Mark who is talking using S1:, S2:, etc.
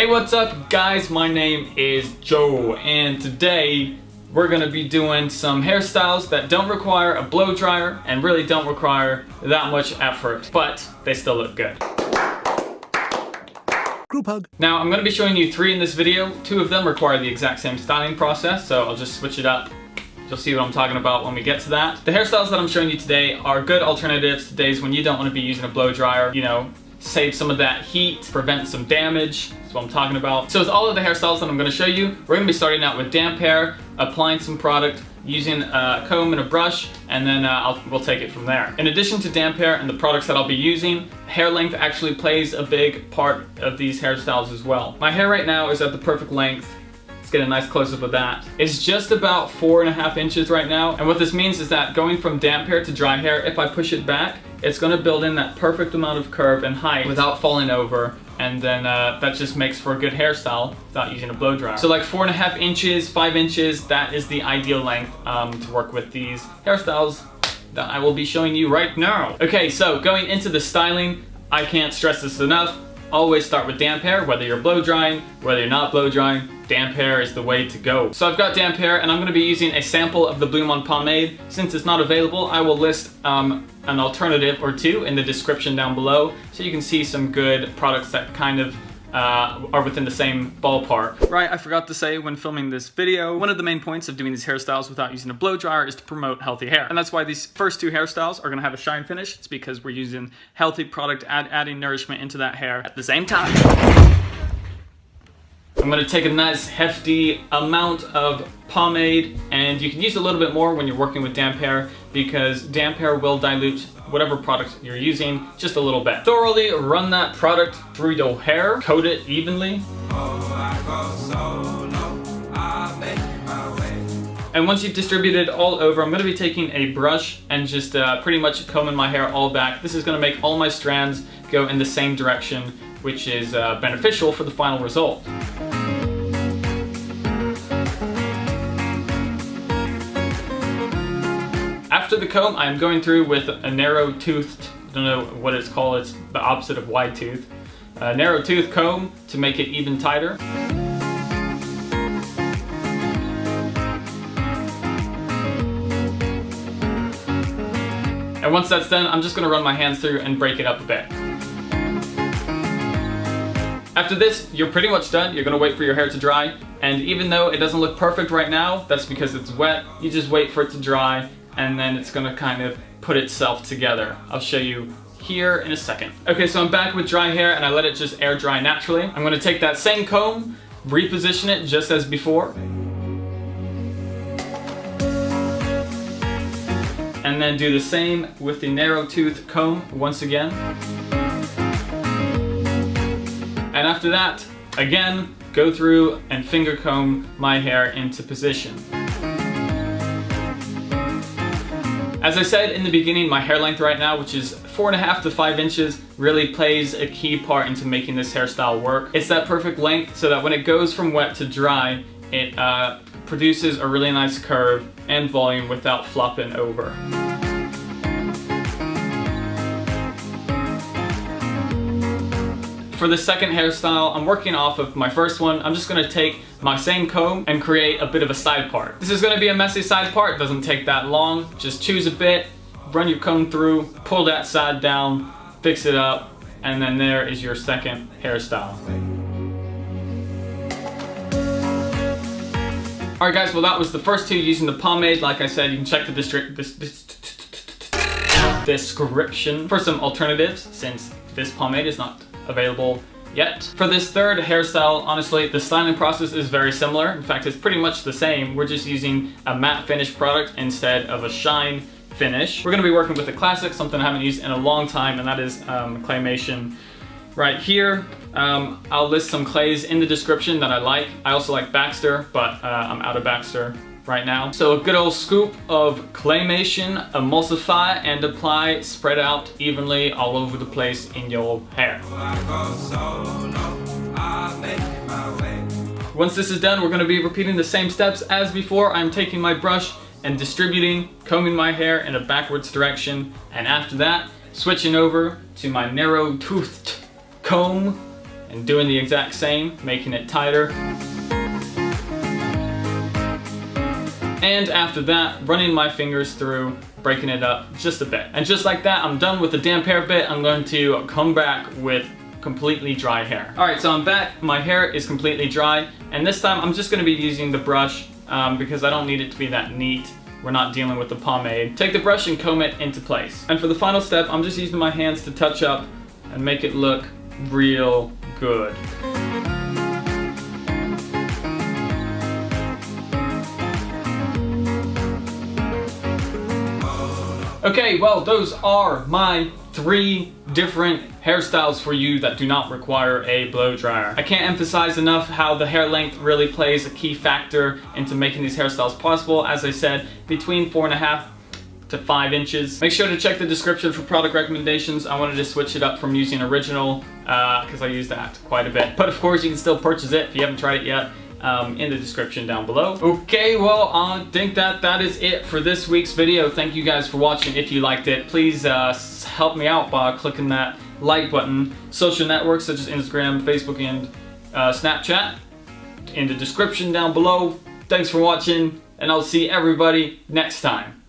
S1: Hey, what's up guys? My name is Joe and today we're going to be doing some hairstyles that don't require a blow dryer and really don't require that much effort, but they still look good. Group hug. Now I'm going to be showing you 3 in this video. 2 of them require the exact same styling process, so I'll just switch it up. You'll see what I'm talking about when we get to that. The hairstyles that I'm showing you today are good alternatives to days when you don't want to be using a blow dryer, you know, save some of that heat, prevent some damage. That's what I'm talking about. So with all of the hairstyles that I'm going to show you, we're going to be starting out with damp hair, applying some product, using a comb and a brush, and then we'll take it from there. In addition to damp hair and the products that I'll be using, hair length actually plays a big part of these hairstyles as well. My hair right now is at the perfect length. Let's get a nice close-up of that. It's just about 4.5 inches right now, and what this means is that going from damp hair to dry hair, if I push it back, it's going to build in that perfect amount of curve and height without falling over, and then that just makes for a good hairstyle without using a blow dryer. So like 4.5 inches, 5 inches, that is the ideal length to work with these hairstyles that I will be showing you right now. Okay, so going into the styling, I can't stress this enough. Always start with damp hair, whether you're blow drying, whether you're not blow drying, damp hair is the way to go. So I've got damp hair and I'm going to be using a sample of the Blue Mon pomade. Since it's not available, I will list an alternative or 2 in the description down below so you can see some good products that kind of are within the same ballpark. Right, I forgot to say when filming this video, one of the main points of doing these hairstyles without using a blow dryer is to promote healthy hair. And that's why these first 2 hairstyles are gonna have a shine finish. It's because we're using healthy product, adding nourishment into that hair at the same time. I'm gonna take a nice hefty amount of pomade, and you can use a little bit more when you're working with damp hair because damp hair will dilute whatever product you're using just a little bit. Thoroughly run that product through your hair, coat it evenly. And once you've distributed all over, I'm going to be taking a brush and just pretty much combing my hair all back. This is going to make all my strands go in the same direction, which is beneficial for the final result. After the comb, I'm going through with a narrow-toothed, I don't know what it's called, it's the opposite of wide tooth. A narrow-tooth comb to make it even tighter. And once that's done, I'm just going to run my hands through and break it up a bit. After this, you're pretty much done. You're going to wait for your hair to dry. And even though it doesn't look perfect right now, that's because it's wet. You just wait for it to dry, and then it's gonna kind of put itself together. I'll show you here in a second. Okay, so I'm back with dry hair and I let it just air dry naturally. I'm gonna take that same comb, reposition it just as before. And then do the same with the narrow tooth comb once again. And after that, again, go through and finger comb my hair into position. As I said in the beginning, my hair length right now, which is 4.5 to 5 inches, really plays a key part into making this hairstyle work. It's that perfect length so that when it goes from wet to dry, it produces a really nice curve and volume without flopping over. For the second hairstyle, I'm working off of my first one. I'm just gonna take my same comb and create a bit of a side part. This is gonna be a messy side part, doesn't take that long. Just choose a bit, run your comb through, pull that side down, fix it up, and then there is your second hairstyle. Alright guys, well that was the first 2 using the pomade. Like I said, you can check the description for some alternatives since this pomade is not available yet. For this third hairstyle, honestly, the styling process is very similar. In fact, it's pretty much the same. We're just using a matte finish product instead of a shine finish. We're gonna be working with a classic, something I haven't used in a long time, and that is Claymation. Right here, I'll list some clays in the description that I like. I also like Baxter, but I'm out of Baxter right now. So a good old scoop of Claymation, emulsify and apply, spread out evenly all over the place in your hair. Once this is done, we're going to be repeating the same steps as before. I'm taking my brush and distributing, combing my hair in a backwards direction, and after that, switching over to my narrow-toothed comb and doing the exact same, making it tighter. And after that, running my fingers through, breaking it up just a bit. And just like that, I'm done with the damp hair bit. I'm going to come back with completely dry hair. Alright, so I'm back. My hair is completely dry. And this time, I'm just going to be using the brush because I don't need it to be that neat. We're not dealing with the pomade. Take the brush and comb it into place. And for the final step, I'm just using my hands to touch up and make it look real good. Okay, well, those are my 3 different hairstyles for you that do not require a blow dryer. I can't emphasize enough how the hair length really plays a key factor into making these hairstyles possible. As I said, between 4.5 to 5 inches. Make sure to check the description for product recommendations. I wanted to switch it up from using original because I use that quite a bit. But of course, you can still purchase it if you haven't tried it yet. In the description down below. Okay, well, I think that is it for this week's video. Thank you guys for watching. If you liked it, please help me out by clicking that like button. Social networks such as Instagram, Facebook, and Snapchat in the description down below. Thanks for watching, and I'll see everybody next time.